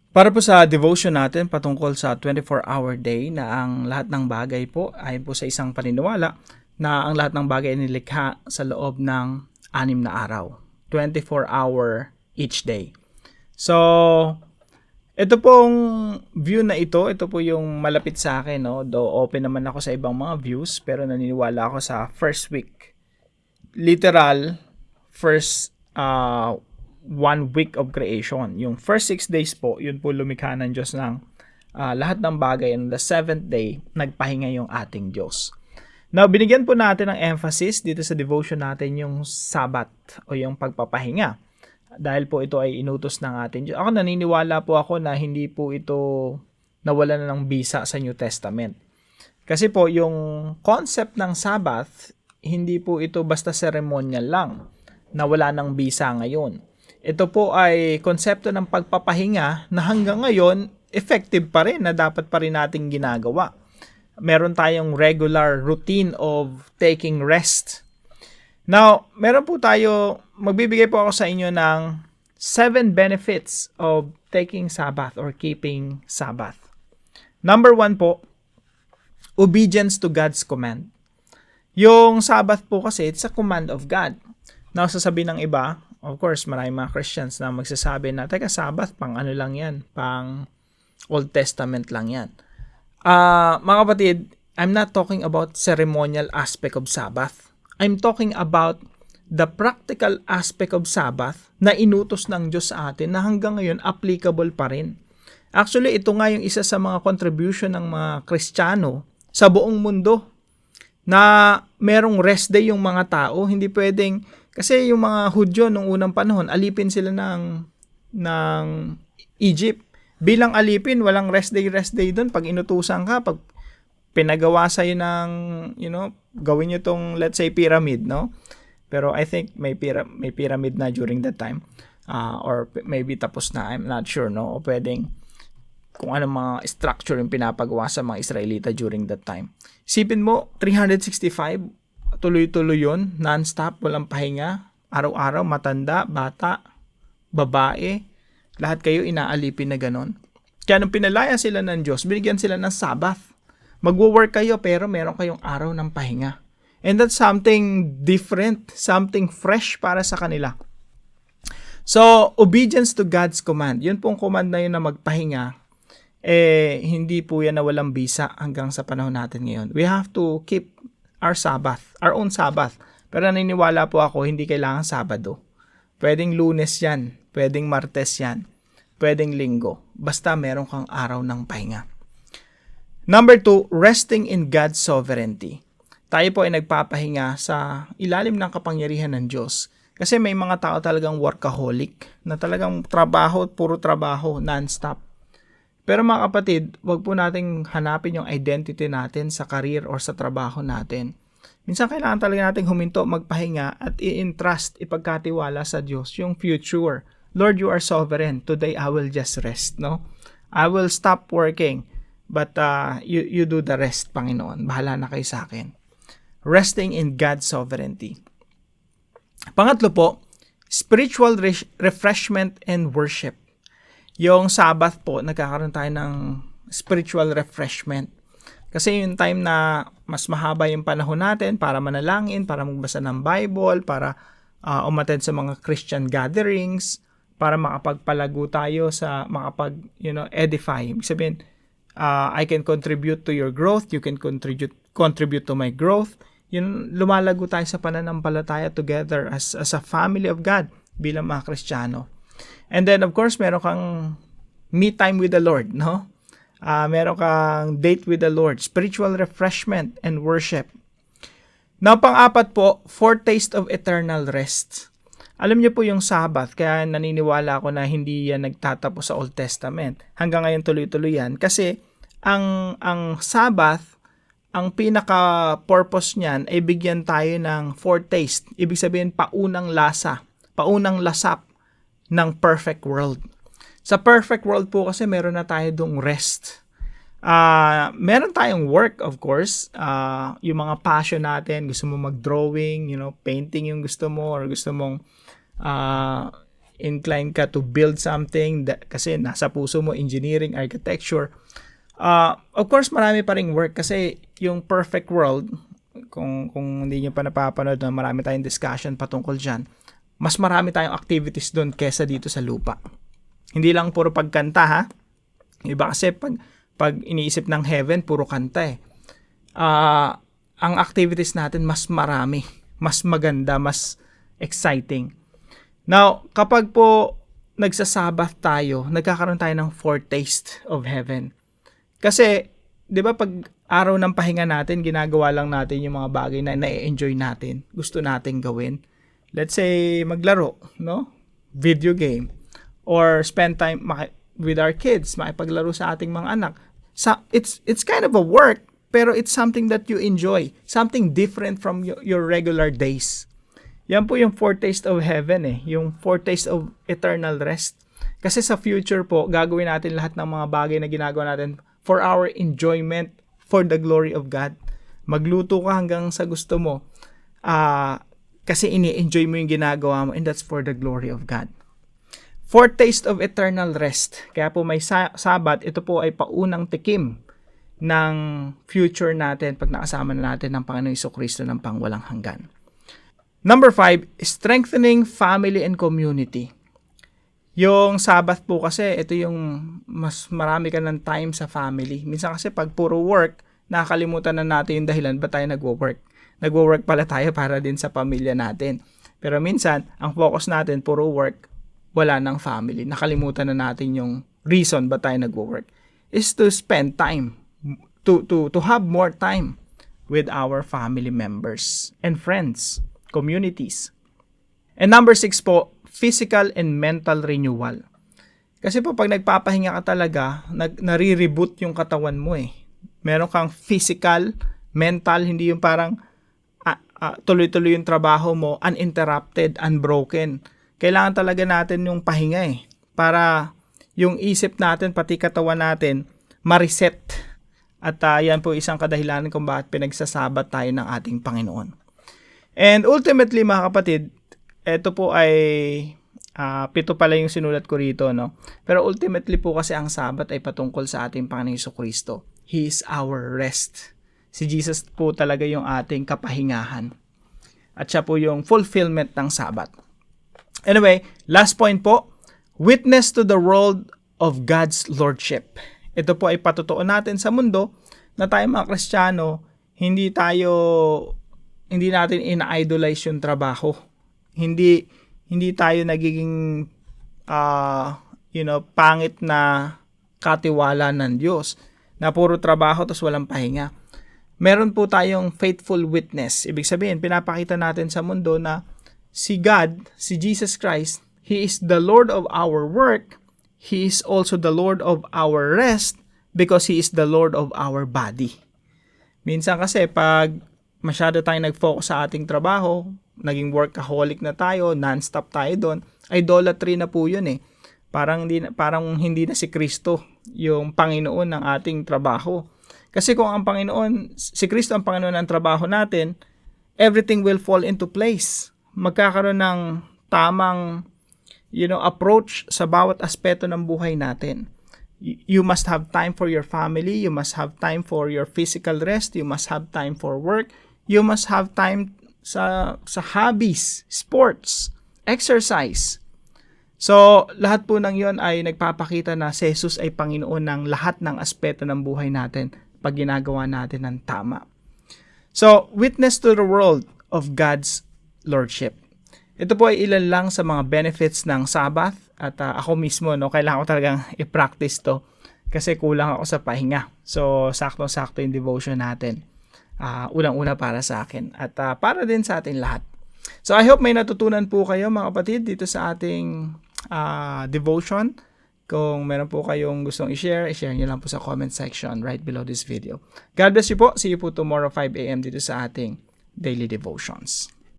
Para po sa devotion natin patungkol sa 24-hour day na ang lahat ng bagay po ayon po sa isang paniniwala na ang lahat ng bagay ay nilikha sa loob ng 6 na araw. 24-hour each day. So, ito pong view na ito po yung malapit sa akin, no? Though open naman ako sa ibang mga views, pero naniniwala ako sa first week. Literal, first 1 week of creation. Yung first 6 days po, yun po lumikha ng Diyos ng lahat ng bagay. And the 7th day, nagpahinga yung ating Diyos. Now, binigyan po natin ng emphasis dito sa devotion natin yung Sabbath o yung pagpapahinga. Dahil po ito ay inutos ng ating Diyos. Ako naniniwala po ako na hindi po ito nawala na ng bisa sa New Testament. Kasi po yung concept ng Sabbath, hindi po ito basta ceremonial lang na wala ng bisa ngayon. Ito po ay konsepto ng pagpapahinga na hanggang ngayon effective pa rin na dapat pa rin nating ginagawa. Meron tayong regular routine of taking rest. Now, meron po tayo, magbibigay po ako sa inyo ng 7 benefits of taking Sabbath or keeping Sabbath. Number 1 po, obedience to God's command. Yung Sabbath po kasi, it's a command of God. Now, sasabihin ng iba, of course, maraming mga Christians na magsasabi na, teka, Sabbath, pang ano lang yan, pang Old Testament lang yan. Mga kapatid, I'm not talking about ceremonial aspect of Sabbath. I'm talking about the practical aspect of Sabbath na inutos ng Diyos sa atin na hanggang ngayon applicable pa rin. Actually, ito nga yung isa sa mga contribution ng mga Kristiyano sa buong mundo na merong rest day yung mga tao. Hindi pwedeng, kasi yung mga Hudyo nung unang panahon, alipin sila ng Egypt. Bilang alipin, walang rest day doon. Pag inutusan ka, pag pinagawa sa'yo ng, gawin nyo tong, let's say, pyramid, no? Pero I think may pyramid na during that time. Or maybe tapos na, I'm not sure, no? O pwedeng, kung anong mga structure yung pinapagawa sa mga Israelita during that time. Isipin mo, 365, tuloy-tuloy yun, non-stop, walang pahinga, araw-araw, matanda, bata, babae, lahat kayo inaalipin na ganon. Kaya nung pinalaya sila ng Diyos, binigyan sila ng Sabbath. Magwo-work kayo pero meron kayong araw ng pahinga. And that's something different, something fresh para sa kanila. So, obedience to God's command. Yun pong command na yun na magpahinga, hindi po yan na walang bisa hanggang sa panahon natin ngayon. We have to keep our Sabbath, our own Sabbath. Pero naniniwala po ako, hindi kailangan Sabado. Pwedeng Lunes yan, pwedeng Martes yan, pwedeng Linggo. Basta meron kang araw ng pahinga. Number 2, resting in God's sovereignty. Tayo po ay nagpapahinga sa ilalim ng kapangyarihan ng Diyos. Kasi may mga tao talagang workaholic, na talagang trabaho, puro trabaho, non-stop. Pero mga kapatid, wag po nating hanapin yung identity natin sa career or sa trabaho natin. Minsan kailangan talaga nating huminto, magpahinga at i-entrust, ipagkatiwala sa Diyos yung future. Lord, you are sovereign. Today I will just rest, no? I will stop working, but you do the rest, Panginoon. Bahala na kayo sa akin. Resting in God's sovereignty. Pangatlo po, spiritual refreshment and worship. Yung Sabbath po, nagkakaroon tayo ng spiritual refreshment. Kasi yung time na mas mahaba yung panahon natin para manalangin, para magbasa ng Bible, para umattend sa mga Christian gatherings, para makapagpalago tayo sa edify. Ibig sabihin, I can contribute to your growth, you can contribute to my growth. Yun, lumalago tayo sa pananampalataya together as a family of God bilang mga Kristiyano. And then, of course, meron kang me time with the Lord, no? Meron kang date with the Lord, spiritual refreshment and worship. Now, pang-apat po, foretaste of eternal rest. Alam niyo po yung Sabbath, kaya naniniwala ako na hindi yan nagtatapos sa Old Testament. Hanggang ngayon tuloy-tuloy yan. Kasi ang Sabbath, ang pinaka-purpose niyan ay bigyan tayo ng foretaste. Ibig sabihin, paunang lasa, paunang lasap ng perfect world. Sa perfect world po kasi meron na tayo dong rest. Meron tayong work, of course. Yung mga passion natin, gusto mo mag-drawing, painting yung gusto mo, or gusto mong inclined ka to build something kasi nasa puso mo engineering, architecture. Of course, marami pa ring work kasi yung perfect world, kung hindi nyo pa napapanood, na marami tayong discussion patungkol dyan, mas marami tayong activities doon kesa dito sa lupa. Hindi lang puro pagkanta, ha? Iba kasi pag iniisip ng heaven, puro kanta eh. Ang activities natin mas marami, mas maganda, mas exciting. Now, kapag po nagsasabath tayo, nagkakaroon tayo ng foretaste of heaven. Kasi, di ba pag araw ng pahinga natin, ginagawa lang natin yung mga bagay na na-enjoy natin, gusto natin gawin. Let's say, maglaro, no? Video game. Or spend time with our kids, makipaglaro sa ating mga anak. So, it's kind of a work, pero it's something that you enjoy. Something different from your regular days. Yan po yung foretaste of heaven eh. Yung foretaste of eternal rest. Kasi sa future po, gagawin natin lahat ng mga bagay na ginagawa natin for our enjoyment, for the glory of God. Magluto ka hanggang sa gusto mo. Kasi ini-enjoy mo yung ginagawa mo, and that's for the glory of God. Foretaste of eternal rest. Kaya po may Sabat, ito po ay paunang tikim ng future natin pag nakasama na natin ng Panginoong Jesucristo ng pangwalang hanggan. Number 5, strengthening family and community. Yung Sabbath po kasi, ito yung mas marami ka ng time sa family. Minsan kasi pag puro work, nakakalimutan na natin yung dahilan ba tayo nagwo-work. Nagwo-work pala tayo para din sa pamilya natin. Pero minsan, ang focus natin, puro work, wala ng family. Nakalimutan na natin yung reason ba tayo nagwo-work. Is to spend time, to have more time with our family members and friends, communities. And number 6 po, physical and mental renewal. Kasi po pag nagpapahinga ka talaga, nare-reboot yung katawan mo eh. Meron kang physical, mental, hindi yung parang tuloy-tuloy yung trabaho mo, uninterrupted, unbroken. Kailangan talaga natin yung pahinga eh. Para yung isip natin, pati katawan natin, ma-reset. At yan po isang kadahilanan kung bakit pinagsasabat tayo ng ating Panginoon. And ultimately mga kapatid, ito po ay 7 pala yung sinulat ko rito, no? Pero ultimately po kasi ang Sabat ay patungkol sa ating Panginoong Jesucristo. He is our rest. Si Jesus po talaga yung ating kapahingahan. At siya po yung fulfillment ng Sabat. Anyway, last point po, witness to the world of God's Lordship. Ito po ay patutuon natin sa mundo na tayo mga Kristiyano, hindi natin ina-idolize yung trabaho. Hindi tayo nagiging pangit na katiwala ng Diyos na puro trabaho tapos walang pahinga. Meron po tayong faithful witness. Ibig sabihin, pinapakita natin sa mundo na si God, si Jesus Christ, He is the Lord of our work. He is also the Lord of our rest because He is the Lord of our body. Minsan kasi pag masyado tayong nag-focus sa ating trabaho, naging workaholic na tayo, non-stop tayo doon, idolatry na po yun eh. Parang hindi na si Kristo yung Panginoon ng ating trabaho. Kasi kung ang Panginoon, si Kristo ang Panginoon ng trabaho natin, everything will fall into place. Magkakaroon ng tamang approach sa bawat aspeto ng buhay natin. You must have time for your family, you must have time for your physical rest, you must have time for work, you must have time sa hobbies, sports, exercise. So, lahat po ng yon ay nagpapakita na si Jesus ay Panginoon ng lahat ng aspeto ng buhay natin pag ginagawa natin ng tama. So, witness to the world of God's Lordship. Ito po ay ilan lang sa mga benefits ng Sabbath at ako mismo, kailangan ko talagang i-practice to kasi kulang ako sa pahinga. So, sakto-sakto yung devotion natin. Unang-una para sa akin at para din sa ating lahat. So, I hope may natutunan po kayo mga kapatid dito sa ating devotion. Kung meron po kayong gustong i-share nyo lang po sa comment section right below this video. God bless you po. See you po tomorrow 5 a.m. dito sa ating daily devotions.